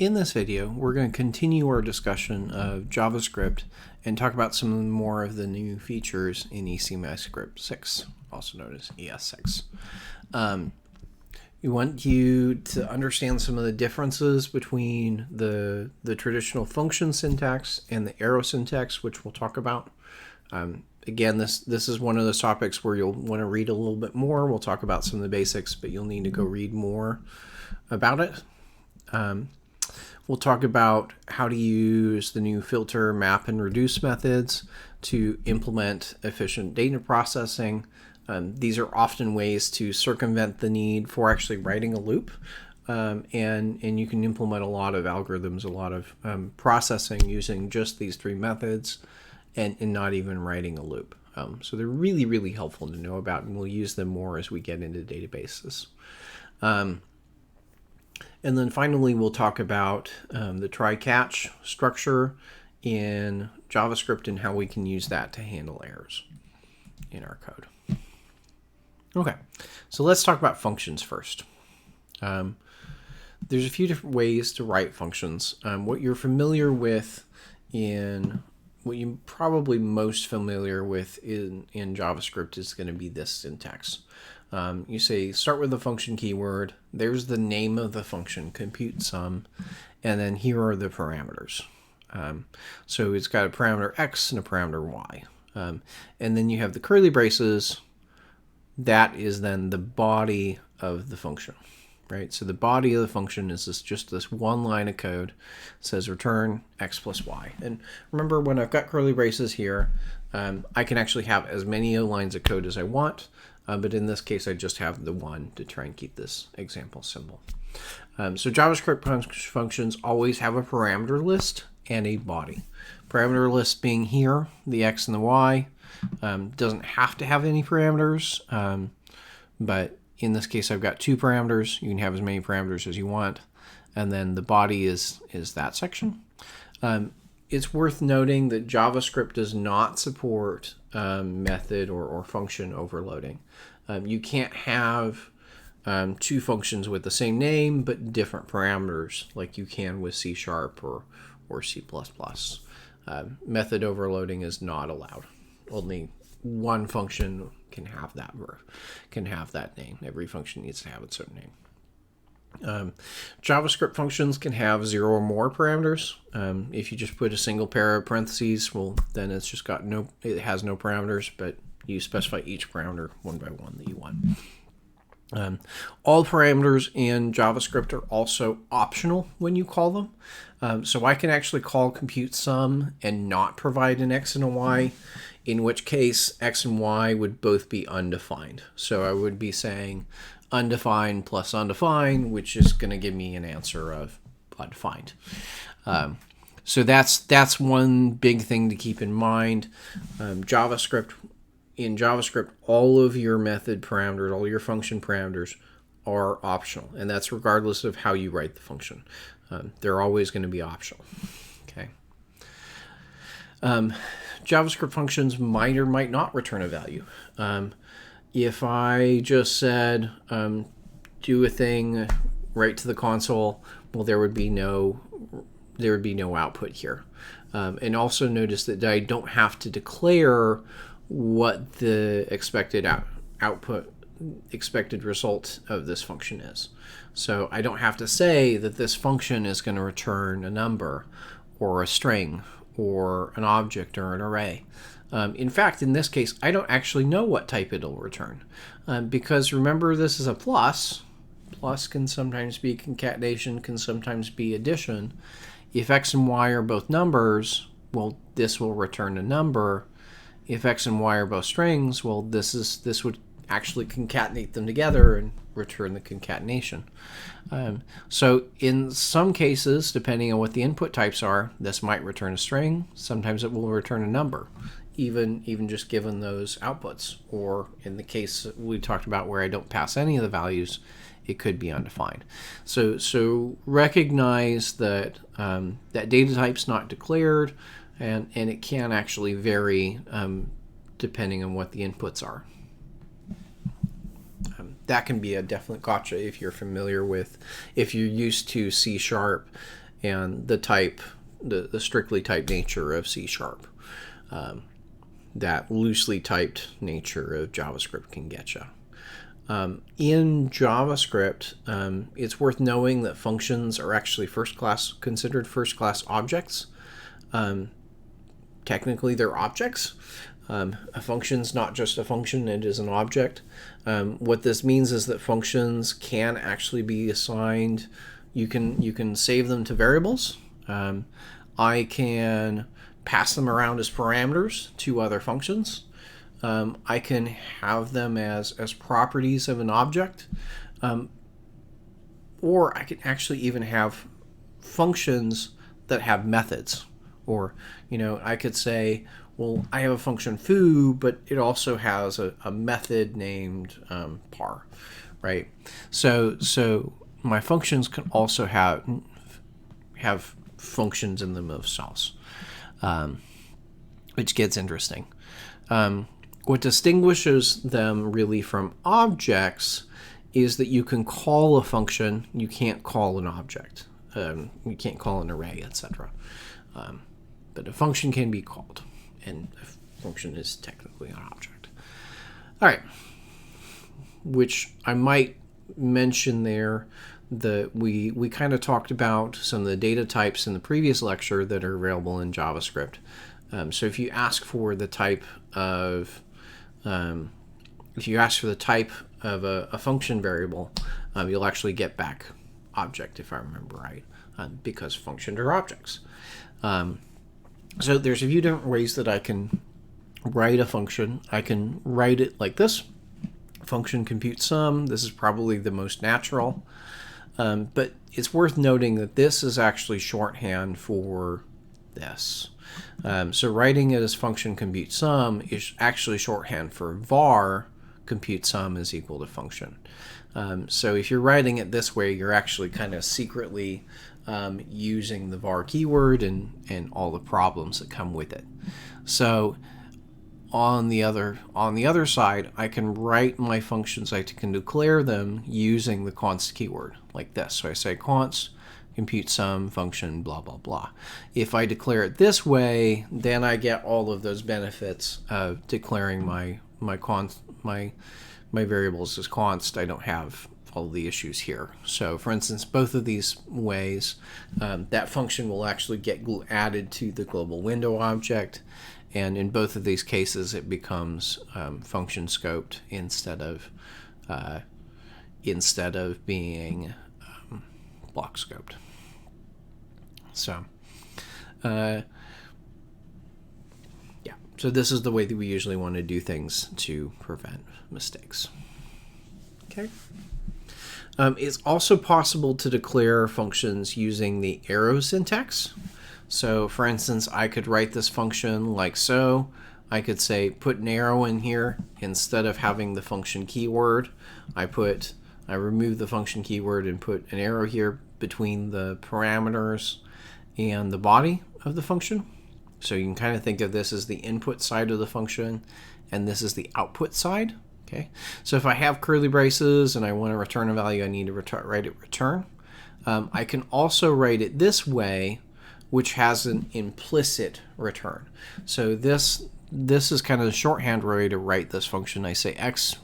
In this video, we're going to continue our discussion of JavaScript and talk about some more of the new features in ECMAScript 6, also known as ES6. We want you to understand some of the differences between the traditional function syntax and the arrow syntax, which we'll talk about. Again, this is one of those topics where you'll want to read a little bit more. We'll talk about some of the basics, but you'll need to go read more about it. We'll talk about how to use the new filter, map, and reduce methods to implement efficient data processing. These are often ways to circumvent the need for actually writing a loop, and you can implement a lot of algorithms, a lot of processing using just these three methods and not even writing a loop. So they're really, really helpful to know about, and we'll use them more as we get into databases. And then finally, we'll talk about the try-catch structure in JavaScript and how we can use that to handle errors in our code. Okay, so let's talk about functions first. There's a few different ways to write functions. What you're probably most familiar with in JavaScript is going to be this syntax. You say start with the function keyword, there's the name of the function, compute sum, and then here are the parameters. So it's got a parameter x and a parameter y. And then you have the curly braces. That is then the body of the function, right? So the body of the function is just this one line of code. It says return x plus y. And remember, when I've got curly braces here, I can actually have as many lines of code as I want. But in this case, I just have the one to try and keep this example simple. So JavaScript functions always have a parameter list and a body. Parameter list being here, the x and the y. Doesn't have to have any parameters, but in this case, I've got two parameters. You can have as many parameters as you want. And then the body is that section. It's worth noting that JavaScript does not support method or function overloading. You can't have two functions with the same name but different parameters like you can with C# or C++. Method overloading is not allowed. Only one function can have that name. Every function needs to have its own name. JavaScript functions can have 0 or more parameters. If you just put a single pair of parentheses, well, then it's just it has no parameters, but you specify each parameter one by one that you want. All parameters in JavaScript are also optional when you call them. So I can actually call compute sum and not provide an x and a y, in which case x and y would both be undefined. So I would be saying undefined plus undefined, which is going to give me an answer of undefined. So that's one big thing to keep in mind. In JavaScript, all of your method parameters, all your function parameters are optional, and that's regardless of how you write the function. They're always going to be optional. Okay. JavaScript functions might or might not return a value. If I just said do a thing, write to the console, well, there would be no output here. And also notice that I don't have to declare what the expected expected result of this function is. So I don't have to say that this function is going to return a number or a string or an object or an array. In fact, in this case, I don't actually know what type it'll return. Because remember, this is a plus. Plus can sometimes be concatenation, can sometimes be addition. If x and y are both numbers, well, this will return a number. If x and y are both strings, well, this would actually concatenate them together and return the concatenation. So in some cases, depending on what the input types are, this might return a string. Sometimes it will return a number, even just given those outputs. Or in the case we talked about where I don't pass any of the values, it could be undefined. So recognize that that data type's not declared, and it can actually vary depending on what the inputs are. That can be a definite gotcha if you're used to C# and the type, the strictly typed nature of C#. That loosely typed nature of JavaScript can get you. In JavaScript, it's worth knowing that functions are actually considered first-class objects. Technically, they're objects. A function's not just a function, it is an object. What this means is that functions can actually be assigned. You can save them to variables. I can pass them around as parameters to other functions. I can have them as properties of an object. Or I can actually even have functions that have methods. Or, I could say, well, I have a function foo, but it also has a method named par, right? So my functions can also have functions in them themselves, which gets interesting. What distinguishes them really from objects is that you can call a function, you can't call an object. You can't call an array, etc. But a function can be called, and a function is technically an object. All right, which I might mention there that we kind of talked about some of the data types in the previous lecture that are available in JavaScript. So if you ask for the type of a function variable, you'll actually get back object, if I remember right, because functions are objects. So there's a few different ways that I can write a function. I can write it like this: function compute sum. This is probably the most natural, but it's worth noting that this is actually shorthand for this. So writing it as function compute sum is actually shorthand for var compute sum is equal to function. So if you're writing it this way, you're actually kind of secretly using the var keyword and all the problems that come with it. So on the other side, I can write my functions, I can declare them using the const keyword like this. So I say const compute sum function blah blah blah. If I declare it this way, then I get all of those benefits of declaring my variables as const. I don't have all the issues here. So for instance, both of these ways, that function will actually get added to the global window object, and in both of these cases it becomes function scoped instead of being block scoped. So so this is the way that we usually want to do things to prevent mistakes. Okay. It's also possible to declare functions using the arrow syntax. So for instance, I could write this function like so. I could say put an arrow in here instead of having the function keyword. I remove the function keyword and put an arrow here between the parameters and the body of the function. So you can kind of think of this as the input side of the function, and this is the output side. Okay. So if I have curly braces and I want to return a value, I need to write it return. I can also write it this way, which has an implicit return. So this is kind of the shorthand way to write this function. I say x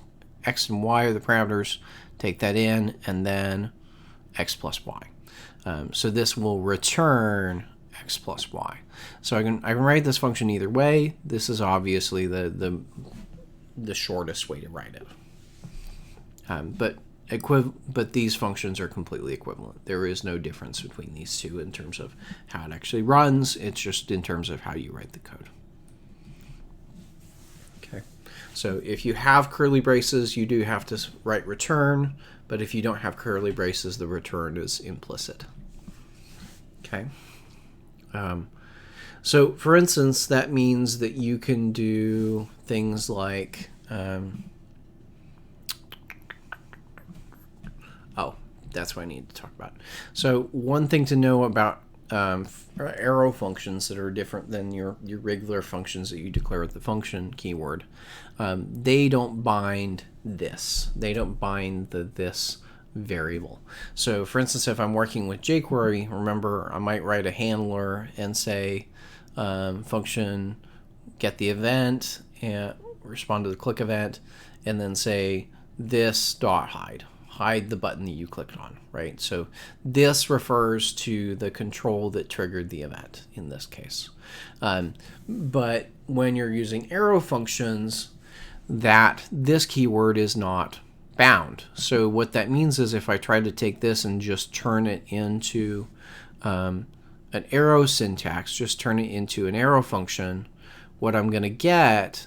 and y are the parameters, take that in, and then x plus y. So this will return x plus y. So I can write this function either way. This is obviously the shortest way to write it. But these functions are completely equivalent. There is no difference between these two in terms of how it actually runs. It's just in terms of how you write the code. Okay. So if you have curly braces, you do have to write return, but if you don't have curly braces, the return is implicit. Okay. So for instance, that means that you can do things like that's what I need to talk about. So one thing to know about arrow functions that are different than your regular functions that you declare with the function keyword, they don't bind this. They don't bind the this variable. So for instance, if I'm working with jQuery, remember I might write a handler and say function get the event and respond to the click event, and then say this dot hide the button that you clicked on, right? So this refers to the control that triggered the event in this case. But when you're using arrow functions, that this keyword is not bound. So what that means is if I try to take this and just turn it into an arrow syntax, just turn it into an arrow function, what I'm going to get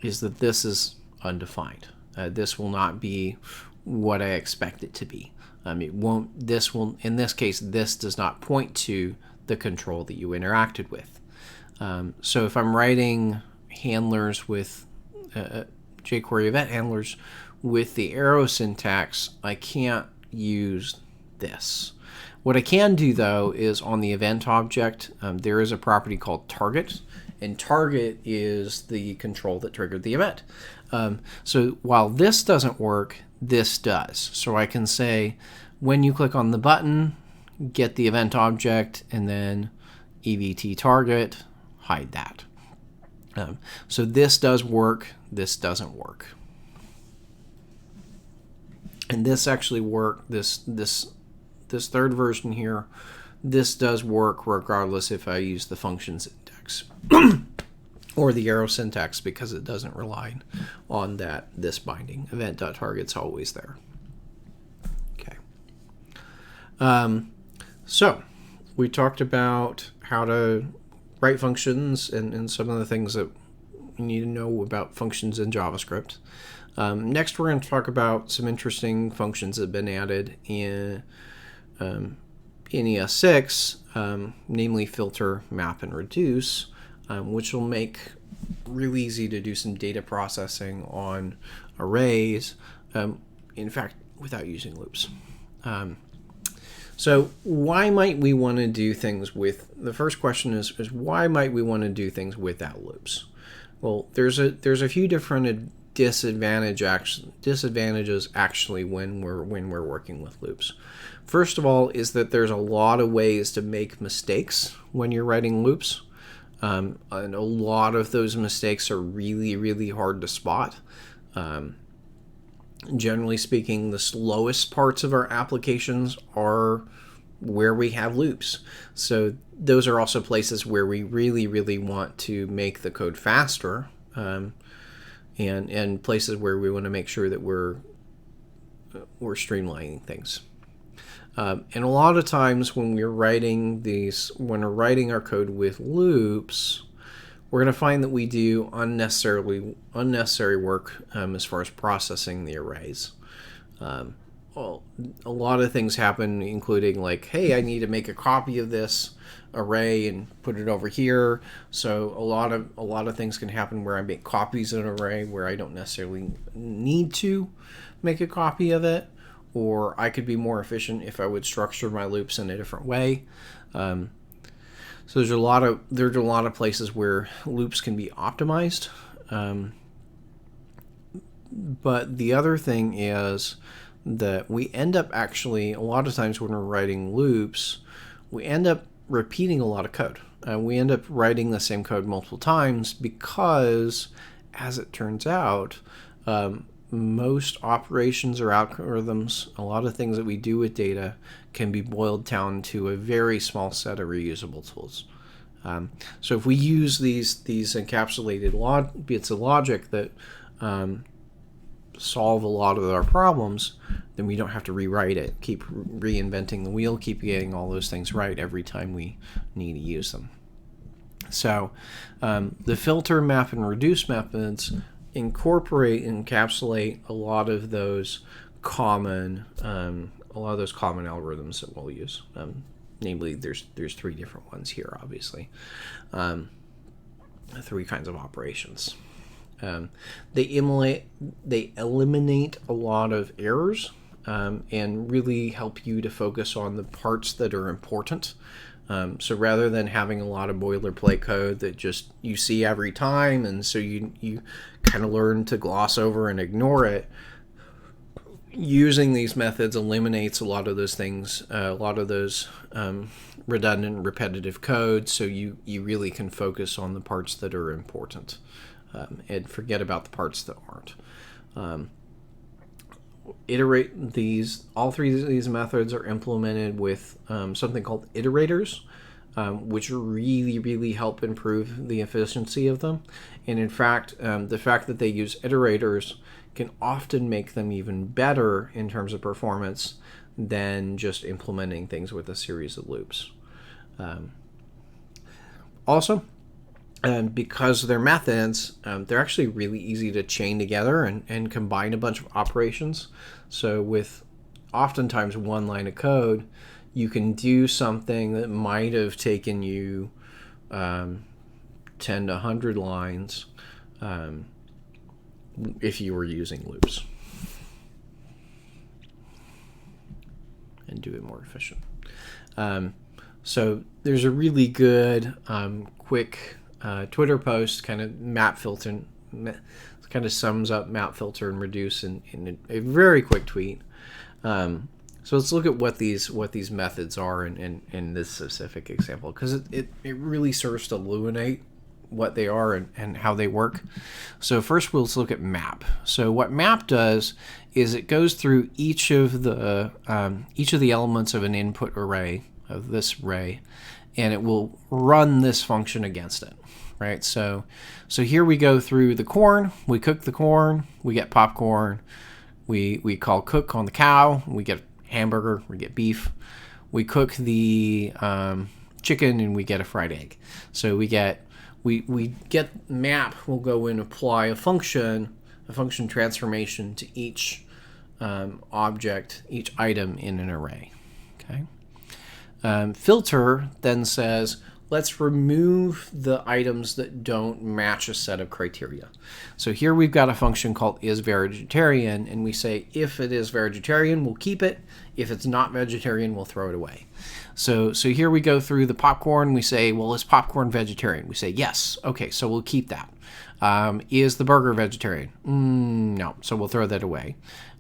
is that this is undefined. This will not be what I expect it to be. It won't. This will, in this case, this does not point to the control that you interacted with. So if I'm writing handlers with jQuery event handlers with the arrow syntax, I can't use this. What I can do though is on the event object, there is a property called target, and target is the control that triggered the event. So while this doesn't work, this does. So I can say when you click on the button, get the event object, and then EVT target, hide that. So this does work, this doesn't work. And this actually worked, this third version here, this does work regardless if I use the function syntax or the arrow syntax, because it doesn't rely on this binding. Event.target's always there. Okay. So we talked about how to write functions and some of the things that you need to know about functions in JavaScript. Next, we're going to talk about some interesting functions that have been added in ES6, namely filter, map, and reduce, which will make real easy to do some data processing on arrays, in fact, without using loops. So why might we want to do things with, the first question is why might we want to do things without loops? Well, there's a few different disadvantages actually when we're working with loops. First of all is that there's a lot of ways to make mistakes when you're writing loops. And a lot of those mistakes are really, really hard to spot. Generally speaking, the slowest parts of our applications are where we have loops. So those are also places where we really, really want to make the code faster, and places where we want to make sure that we're streamlining things. And a lot of times when we're writing our code with loops, we're going to find that we do unnecessary work as far as processing the arrays. Well, a lot of things happen, including like, hey, I need to make a copy of this array and put it over here. So a lot of things can happen where I make copies of an array where I don't necessarily need to make a copy of it, or I could be more efficient if I would structure my loops in a different way. So there's a lot of places where loops can be optimized. But the other thing is that we end up actually, a lot of times when we're writing loops, we end up repeating a lot of code. We end up writing the same code multiple times because, as it turns out, most operations or algorithms, a lot of things that we do with data, can be boiled down to a very small set of reusable tools. So if we use these encapsulated bits of logic that solve a lot of our problems, then we don't have to rewrite it, keep reinventing the wheel, keep getting all those things right every time we need to use them. So the filter, map, and reduce methods encapsulate a lot of those common algorithms that we'll use. Namely, there's three different ones here, obviously. Three kinds of operations. They eliminate a lot of errors and really help you to focus on the parts that are important. So rather than having a lot of boilerplate code that just you see every time, and so you kind of learn to gloss over and ignore it, using these methods eliminates a lot of those things, a lot of those redundant, repetitive code, so you really can focus on the parts that are important and forget about the parts that aren't. Iterate these. All three of these methods are implemented with something called iterators, which really help improve the efficiency of them. And in fact, the fact that they use iterators can often make them even better in terms of performance than just implementing things with a series of loops. Also, because they're methods, they're actually really easy to chain together and combine a bunch of operations. So with oftentimes one line of code, you can do something that might have taken you 10 to 100 lines if you were using loops, and do it more efficient. So there's a really good quick Twitter post, kind of map filter, kind of sums up map filter and reduce in a very quick tweet. So let's look at what these methods are in this specific example, because it really serves to illuminate what they are and how they work. So first we'll look at map. So what map does is it goes through each of the elements of an input array, of this array, and it will run this function against it, right? So here we go through the corn, we cook the corn, we get popcorn, we call cook on the cow, we get hamburger, we get beef, we cook the chicken, and we get a fried egg. So we get map will go and apply a function transformation to each object, each item in an array. Okay. Filter then says, let's remove the items that don't match a set of criteria. So here we've got a function called isVegetarian, and we say if it is vegetarian, we'll keep it. If it's not vegetarian, we'll throw it away. So here we go through the popcorn. We say, well, is popcorn vegetarian? We say yes. Okay, so we'll keep that. Is the burger vegetarian? No, so we'll throw that away.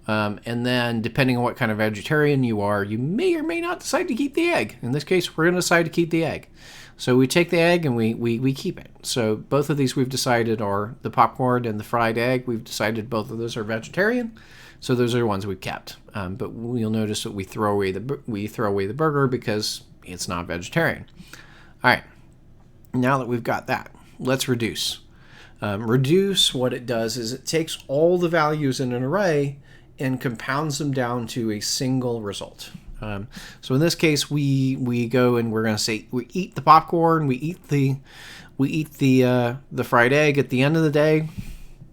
And then depending on what kind of vegetarian you are, you may or may not decide to keep the egg. In this case, we're going to decide to keep the egg. So we take the egg and we keep it. So both of these we've decided are the popcorn and the fried egg. We've decided both of those are vegetarian. So those are the ones we've kept. But you'll notice that we throw away the burger because it's not vegetarian. All right. Now that we've got that, let's reduce. Reduce, what it does is it takes all the values in an array and compounds them down to a single result. So in this case, we go and we're going to say we eat the popcorn, we eat the fried egg. At the end of the day,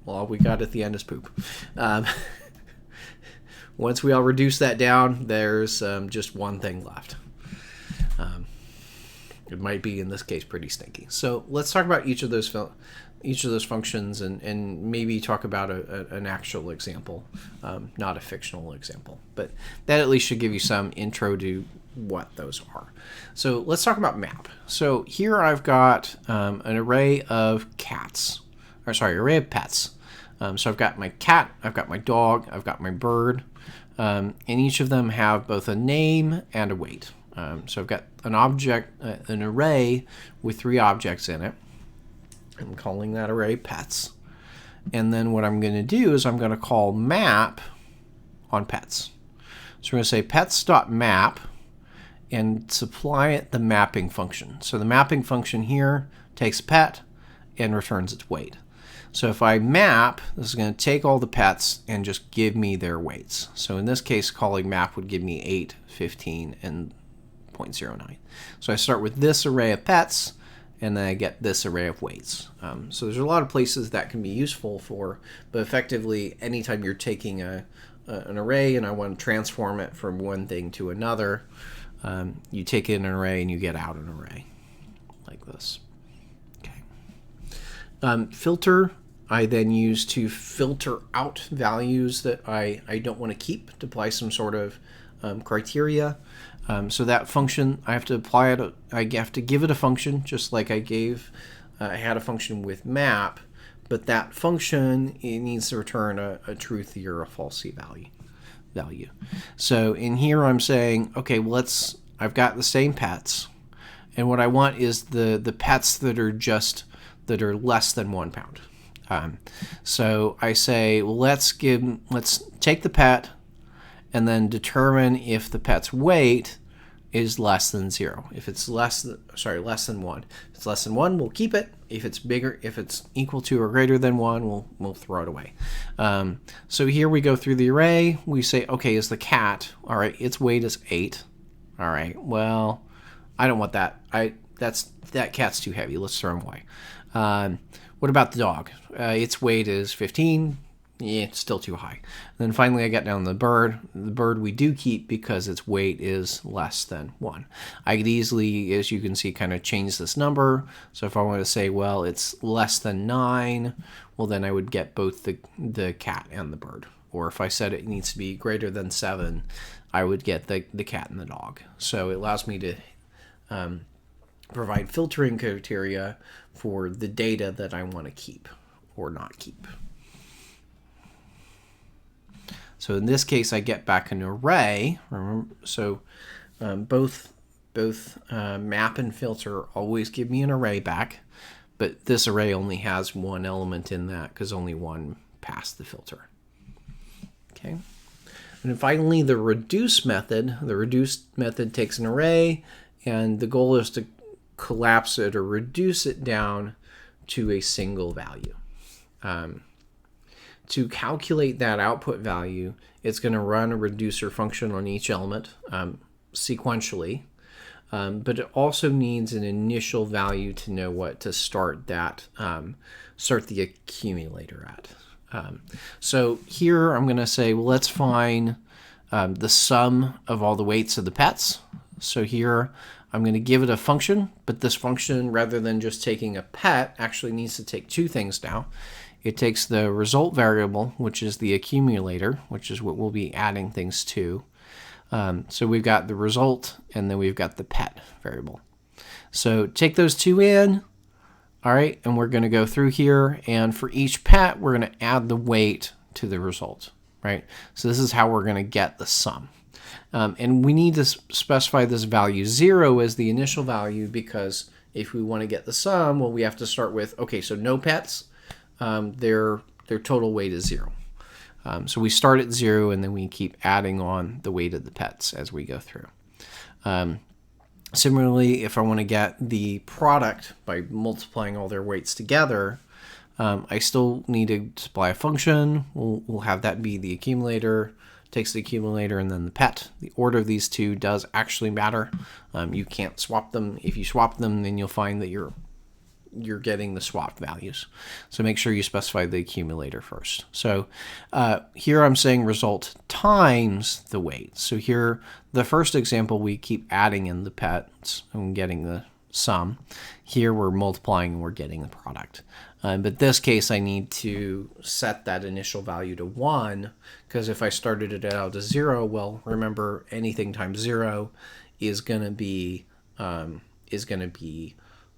well, all we got at the end is poop. Once we all reduce that down, there's just one thing left. It might be, in this case, pretty stinky. So let's talk about each of those functions and maybe talk about an actual example, not a fictional example. But that at least should give you some intro to what those are. So let's talk about map. So here I've got an array of pets. So I've got my cat, I've got my dog, I've got my bird, and each of them have both a name and a weight. So I've got an array with 3 objects in it. I'm calling that array pets. And then what I'm going to do is I'm going to call map on pets. So we're going to say pets.map and supply it the mapping function. So the mapping function here takes pet and returns its weight. So if I map, this is going to take all the pets and just give me their weights. So in this case, calling map would give me 8, 15, and 0.09. So I start with this array of pets, and then I get this array of weights. So there's a lot of places that can be useful for, but effectively, anytime you're taking an array and I want to transform it from one thing to another, you take in an array and you get out an array, like this. Okay. Filter, I then use to filter out values that I don't want to keep, to apply some sort of criteria. So that function, I have to apply it. I have to give it a function, just like I had a function with map, but that function, it needs to return a truthy or a falsy value. value. So in here I'm saying, okay, well, I've got the same pets, and what I want is the pets that are less than 1 pound. So I say, well, let's take the pet and then determine if the pet's weight is less than 0. If it's less than 1. If it's less than 1, we'll keep it. If it's equal to or greater than 1, we'll throw it away. So here we go through the array. We say, okay, is the cat, all right, its weight is 8. All right, well, I don't want that. That cat's too heavy. Let's throw him away. What about the dog? Its weight is 15. Yeah, it's still too high. And then finally I got down to the bird. The bird we do keep because its weight is less than 1. I could easily, as you can see, kind of change this number. So if I want to say, well, it's less than 9, well, then I would get both the cat and the bird. Or if I said it needs to be greater than 7, I would get the cat and the dog. So it allows me to provide filtering criteria for the data that I want to keep or not keep. So in this case, I get back an array. Remember, so both map and filter always give me an array back, but this array only has one element in that because only one passed the filter. Okay. And then finally, the reduce method. The reduce method takes an array, and the goal is to collapse it or reduce it down to a single value. To calculate that output value, it's going to run a reducer function on each element sequentially, but it also needs an initial value to know what to start the accumulator at. So here I'm going to say, well, let's find the sum of all the weights of the pets. So here I'm going to give it a function, but this function, rather than just taking a pet, actually needs to take two things now. It takes the result variable, which is the accumulator, which is what we'll be adding things to. So we've got the result, and then we've got the pet variable. So take those two in, all right, and we're going to go through here, and for each pet, we're going to add the weight to the result, right? So this is how we're going to get the sum. And we need to specify this value 0 as the initial value, because if we want to get the sum, well, we have to start with, okay, so no pets. Their total weight is 0. So we start at 0, and then we keep adding on the weight of the pets as we go through. Similarly, if I want to get the product by multiplying all their weights together, I still need to supply a function. We'll have that be the accumulator, takes the accumulator, and then the pet. The order of these two does actually matter. You can't swap them. If you swap them, then you'll find that you're getting the swapped values. So make sure you specify the accumulator first. So here I'm saying result times the weight. So here, the first example, we keep adding in the pets and getting the sum. Here we're multiplying and we're getting the product. But this case, I need to set that initial value to 1, because if I started it out as 0, well, remember, anything times 0 is going to be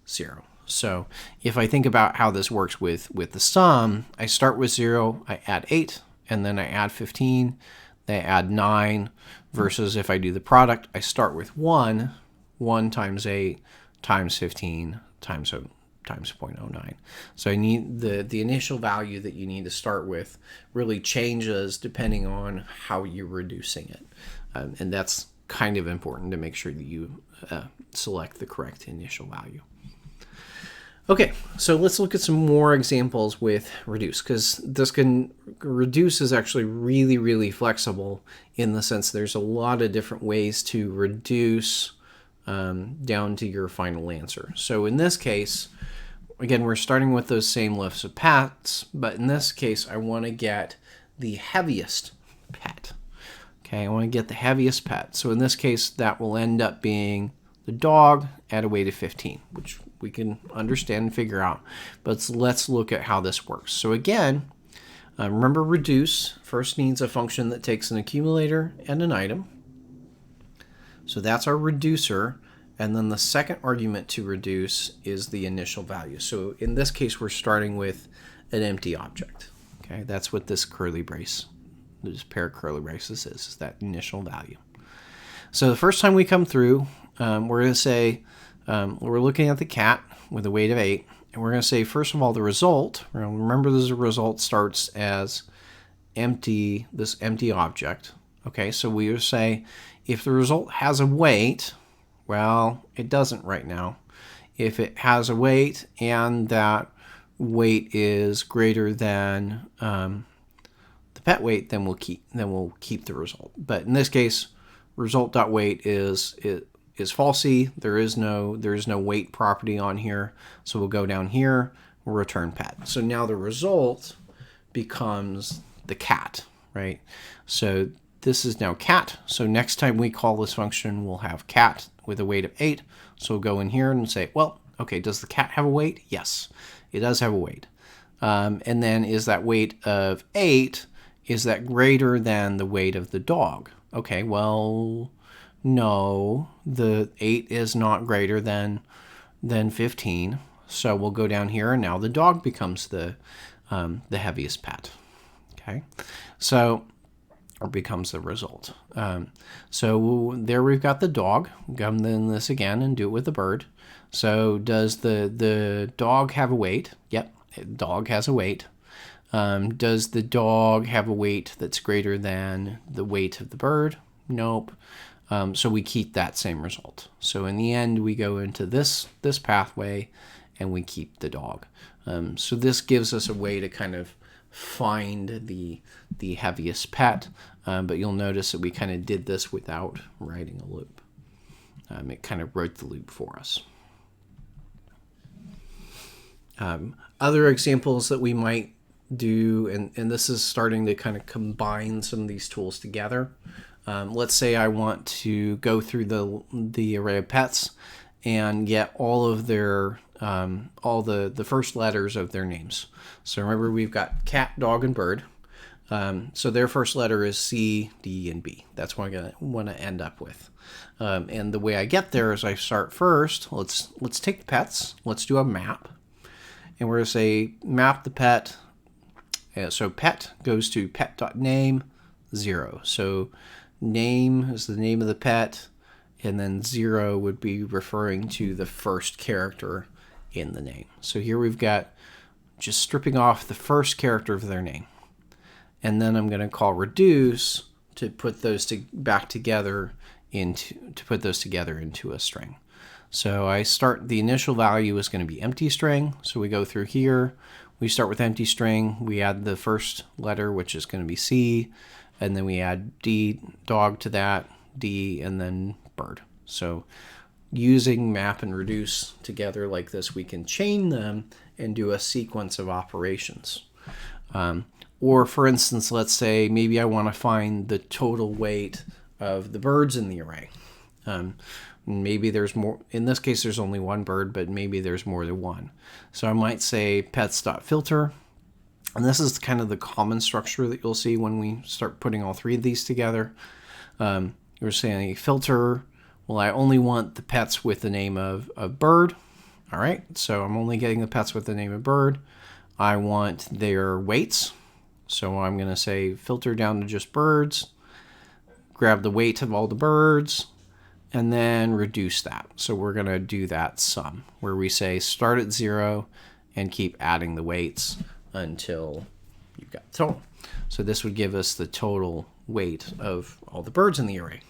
0. So if I think about how this works with the sum, I start with 0, I add 8, and then I add 15, then I add 9, versus if I do the product, I start with 1 times 8 times 15 times 0.09. So I need the initial value that you need to start with really changes depending on how you're reducing it. And that's kind of important to make sure that you select the correct initial value. Okay, so let's look at some more examples with reduce, because reduce is actually really, really flexible in the sense there's a lot of different ways to reduce down to your final answer. So in this case, again, we're starting with those same lists of pets, but in this case, I want to get the heaviest pet. Okay, I want to get the heaviest pet. So in this case, that will end up being the dog at a weight of 15, which we can understand and figure out. But let's look at how this works. So again, remember reduce first needs a function that takes an accumulator and an item. So that's our reducer. And then the second argument to reduce is the initial value. So in this case, we're starting with an empty object. Okay, that's what this curly brace this pair of curly braces is that initial value. So the first time we come through, we're going to say, we're looking at the cat with a weight of 8. And we're going to say, first of all, the result. Remember, this result starts as empty, this empty object. Okay, so we would say, if the result has a weight, well, it doesn't right now. If it has a weight and that weight is greater than the pet weight, then we'll keep the result. But in this case, result.weight is falsy. There is no weight property on here. So we'll go down here, we'll return pet. So now the result becomes the cat, right? So this is now cat. So next time we call this function, we'll have cat with a weight of 8. So we'll go in here and say, well, okay, does the cat have a weight? Yes, it does have a weight. And then is that weight of 8, is that greater than the weight of the dog? Okay, well, no, the 8 is not greater than 15. So we'll go down here, and now the dog becomes the heaviest pet. Okay, so or becomes the result. So there we've got the dog. Come in this again and do it with the bird. So does the dog have a weight? Yep, dog has a weight. Does the dog have a weight that's greater than the weight of the bird? Nope. So we keep that same result. So in the end, we go into this pathway and we keep the dog. So this gives us a way to kind of find the heaviest pet, but you'll notice that we kind of did this without writing a loop. It kind of wrote the loop for us. Other examples that we might do, and this is starting to kind of combine some of these tools together. Let's say I want to go through the array of pets and get all of their all the first letters of their names. So remember, we've got cat, dog, and bird. So their first letter is C, D, and B. That's what I'm going to want to end up with. And the way I get there is I start first. Let's take the pets. Let's do a map. And we're going to say map the pet. So pet goes to pet.name 0. So name is the name of the pet, and then 0 would be referring to the first character in the name. So here we've got just stripping off the first character of their name. And then I'm going to call reduce to put those back together into a string. So I start, the initial value is going to be empty string. So we go through here, we start with empty string, we add the first letter, which is going to be C, and then we add D, dog to that, D, and then bird. So using map and reduce together like this, we can chain them and do a sequence of operations. Or for instance, let's say maybe I want to find the total weight of the birds in the array. Maybe there's more, in this case there's only one bird, but maybe there's more than one. So I might say pets.filter, and this is kind of the common structure that you'll see when we start putting all three of these together. You're saying filter, well, I only want the pets with the name of bird. All right, so I'm only getting the pets with the name of bird. I want their weights, so I'm going to say filter down to just birds, grab the weight of all the birds, and then reduce that. So we're going to do that sum, where we say start at 0 and keep adding the weights until you've got the total. So this would give us the total weight of all the birds in the array.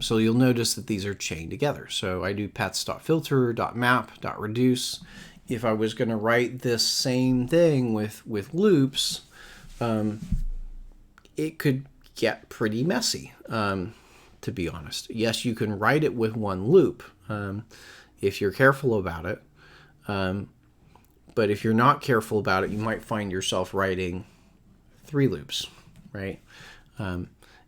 So you'll notice that these are chained together. So I do pets.filter.map.reduce. If I was going to write this same thing with loops, it could get pretty messy, to be honest. Yes, you can write it with one loop if you're careful about it. But if you're not careful about it, you might find yourself writing 3 loops, right?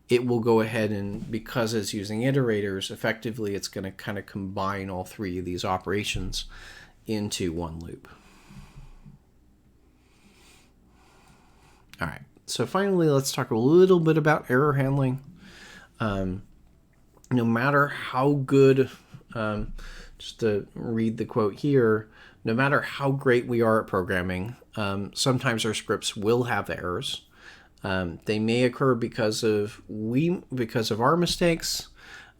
It will go ahead and, because it's using iterators, effectively it's going to kind of combine all 3 of these operations into one loop. All right, so finally let's talk a little bit about error handling. No matter how good, just to read the quote here, no matter how great we are at programming, sometimes our scripts will have errors. They may occur because of our mistakes.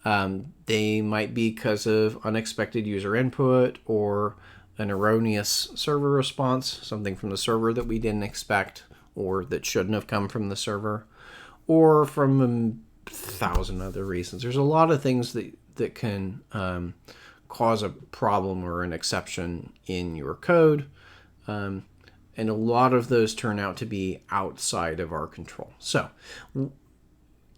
They might be because of unexpected user input or an erroneous server response, something from the server that we didn't expect or that shouldn't have come from the server, or from a thousand other reasons. There's a lot of things that can cause a problem or an exception in your code. And a lot of those turn out to be outside of our control. So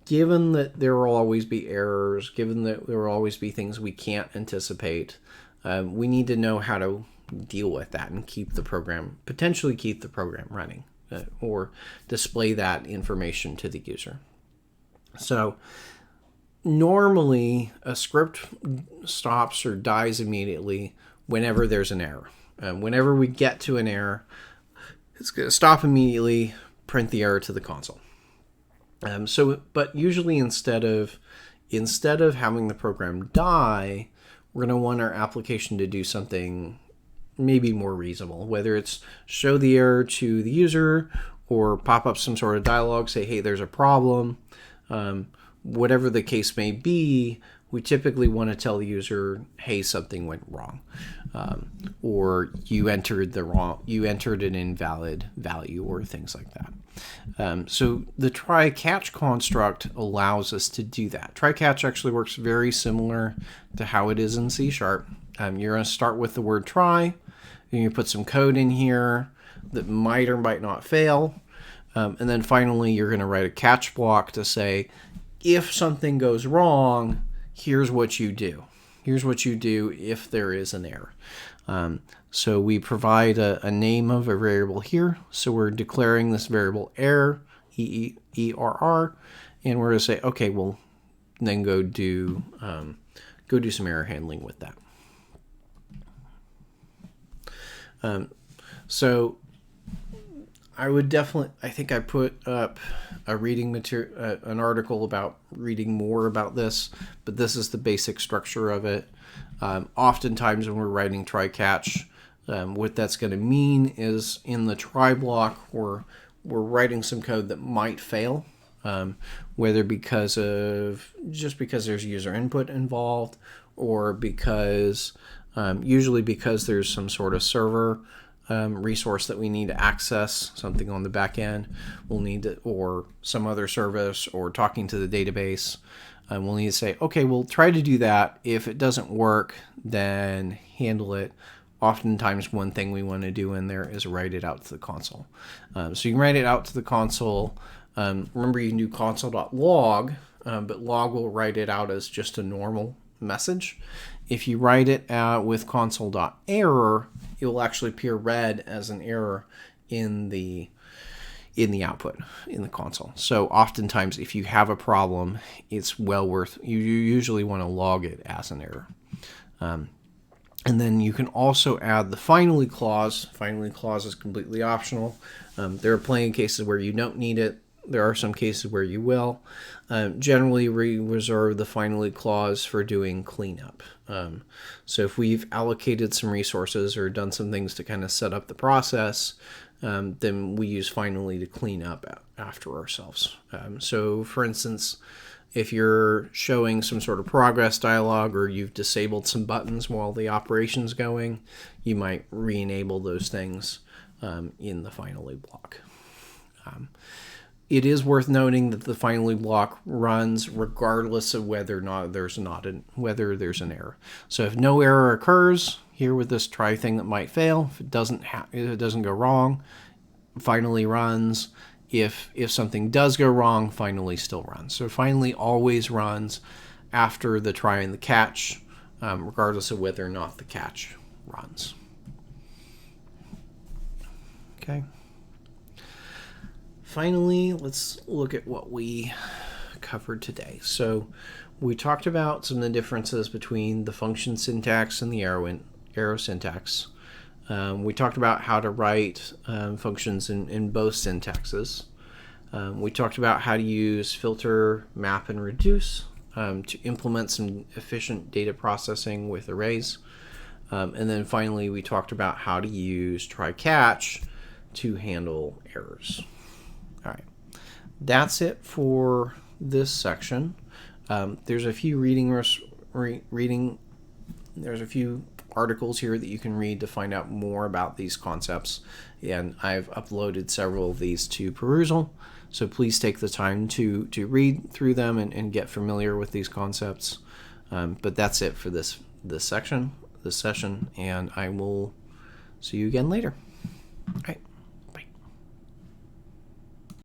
given that there will always be errors, given that there will always be things we can't anticipate, we need to know how to deal with that and potentially keep the program running, or display that information to the user. So normally a script stops or dies immediately whenever there's an error. Whenever we get to an error, it's going to stop immediately, print the error to the console. But usually instead of having the program die, we're going to want our application to do something maybe more reasonable, whether it's show the error to the user or pop up some sort of dialogue, say, hey, there's a problem. Whatever the case may be, we typically want to tell the user, hey, something went wrong, or you entered an invalid value, or things like that. So the try-catch construct allows us to do that. Try-catch actually works very similar to how it is in C#. You're going to start with the word try, and you put some code in here that might or might not fail, and then finally you're going to write a catch block to say, if something goes wrong, here's what you do. Here's what you do if there is an error. So we provide a name of a variable here. So we're declaring this variable error, ERR, and we're going to say, okay, well, then go do some error handling with that. So I think I put up a reading material, an article about reading more about this, but this is the basic structure of it. Oftentimes when we're writing try-catch, what that's going to mean is in the try block, we're writing some code that might fail, whether because there's user input involved, or usually because there's some sort of server resource that we need to access, something on the back end, or some other service, or talking to the database. We'll need to say, okay, we'll try to do that. If it doesn't work, then handle it. Oftentimes, one thing we want to do in there is write it out to the console. So you can write it out to the console. Remember, you can do console.log, but log will write it out as just a normal message. If you write it out with console.error, it will actually appear red as an error in the output in the console. So oftentimes, if you have a problem, it's well worth. You usually want to log it as an error. And then you can also add the finally clause. Finally clause is completely optional. There are plenty of cases where you don't need it. There are some cases where you will. Generally, we reserve the finally clause for doing cleanup. So if we've allocated some resources or done some things to kind of set up the process, then we use finally to clean up after ourselves. So for instance, if you're showing some sort of progress dialog, or you've disabled some buttons while the operation's going, you might re-enable those things in the finally block. It is worth noting that the finally block runs regardless of whether there's an error. So if no error occurs here with this try thing that might fail, if it doesn't go wrong, finally runs. If something does go wrong, finally still runs. So finally always runs after the try and the catch, regardless of whether or not the catch runs. Okay. Finally, let's look at what we covered today. So we talked about some of the differences between the function syntax and the arrow syntax. We talked about how to write functions in both syntaxes. We talked about how to use filter, map, and reduce to implement some efficient data processing with arrays. And then finally, we talked about how to use try-catch to handle errors. All right, that's it for this section. There's a few there's a few articles here that you can read to find out more about these concepts, and I've uploaded several of these to perusal, so please take the time to read through them and get familiar with these concepts. But that's it for this session, and I will see you again later. All right.